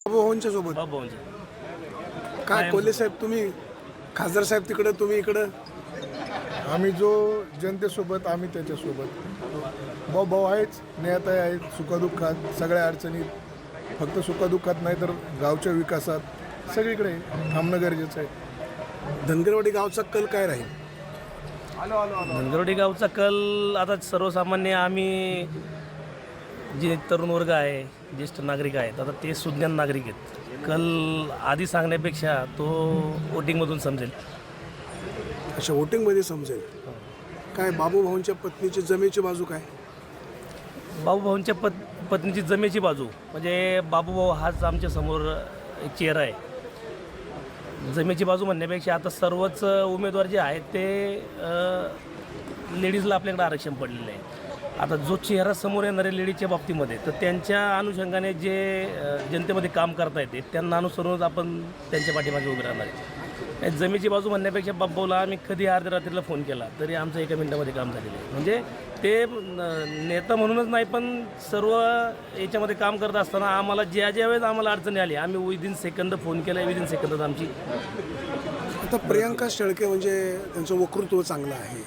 बाबूभाऊंच्या सोबत बाबूभाऊंचे काय कोल्हे साहेब, तुम्ही खासदार साहेब तिकडं, तुम्ही इकडं. आम्ही जो जनतेसोबत, आम्ही त्याच्यासोबत. भाऊ आहेच, नेताही आहेत सुखदुःखात, सगळ्या अडचणीत. फक्त सुखदुःखात नाही तर गावच्या विकासात सगळीकडे थांबणं गरजेचं आहे. धनगरवाडी गावचा कल काय राहील? धनगरवाडी गावचा कल आता सर्वसामान्य आम्ही जे तरुण वर्ग आहे, ज्येष्ठ नागरिक आहेत, आता ते सुज्ञान नागरिक आहेत. कल आधी सांगण्यापेक्षा तो वोटिंगमधून समजेल. अशा वोटिंगमध्ये समजेल. काय बाबूभाऊंच्या पत्नीची जमेची बाजू काय? बाबूभाऊंच्या पत्नीची जमेची बाजू म्हणजे बाबूभाऊ हाच आमच्या समोर एक चेहरा आहे. जमेची बाजू म्हणण्यापेक्षा आता सर्वच उमेदवार जे आहेत ते लेडीजला आपल्याकडे आरक्षण पडलेलं आहे. आता जो चेहरा समोर येणार आहे लेडीजच्या बाबतीमध्ये, तर त्यांच्या अनुषंगाने जे जनतेमध्ये काम करता येते त्यांना अनुसरूनच आपण त्यांच्या पाठीमागे उभे राहणार आहे. जमेची बाजू म्हणण्यापेक्षा बाबूला आम्ही कधी अर्ध्या रात्रीला फोन केला तरी आमचं एका मिनिटामध्ये काम झालेलं आहे. म्हणजे ते नेता म्हणूनच नाही, पण सर्व याच्यामध्ये काम करत असताना आम्हाला ज्या वेळेस आम्हाला अडचणी आली आम्ही विदिन सेकंद फोन केला, विदिन सेकंदात आमची. आता प्रियंका शेळके म्हणजे त्यांचं वक्तृत्व चांगलं आहे,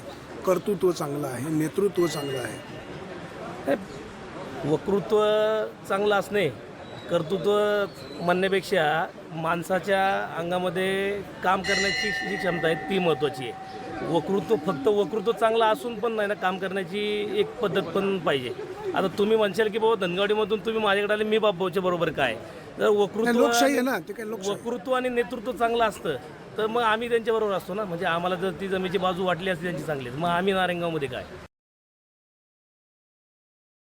कर्तृत्व चांगलं आहे, नेतृत्व चांगलं आहे. वक्तृत्व चांगलं असणे, कर्तृत्व म्हणण्यापेक्षा माणसाच्या अंगामध्ये काम करण्याची जी क्षमता आहे ती महत्त्वाची आहे. फक्त वक्तृत्व चांगलं असून पण नाही ना, काम करण्याची एक पद्धत पण पाहिजे. आता तुम्ही म्हणशाल की बाबा धनगरवाडीमधून तुम्ही माझ्याकडे आले, मी बाबूच्या बरोबर काय, जर लोकशाही आहे ना, ते काय लोकशाही. वक्तृत्व आणि नेतृत्व चांगलं असतं तर मग आम्ही त्यांच्याबरोबर असतो ना. म्हणजे आम्हाला जर ती जमेची बाजू वाटली असती त्यांची चांगली, मग आम्ही नारायणगावमध्ये काय.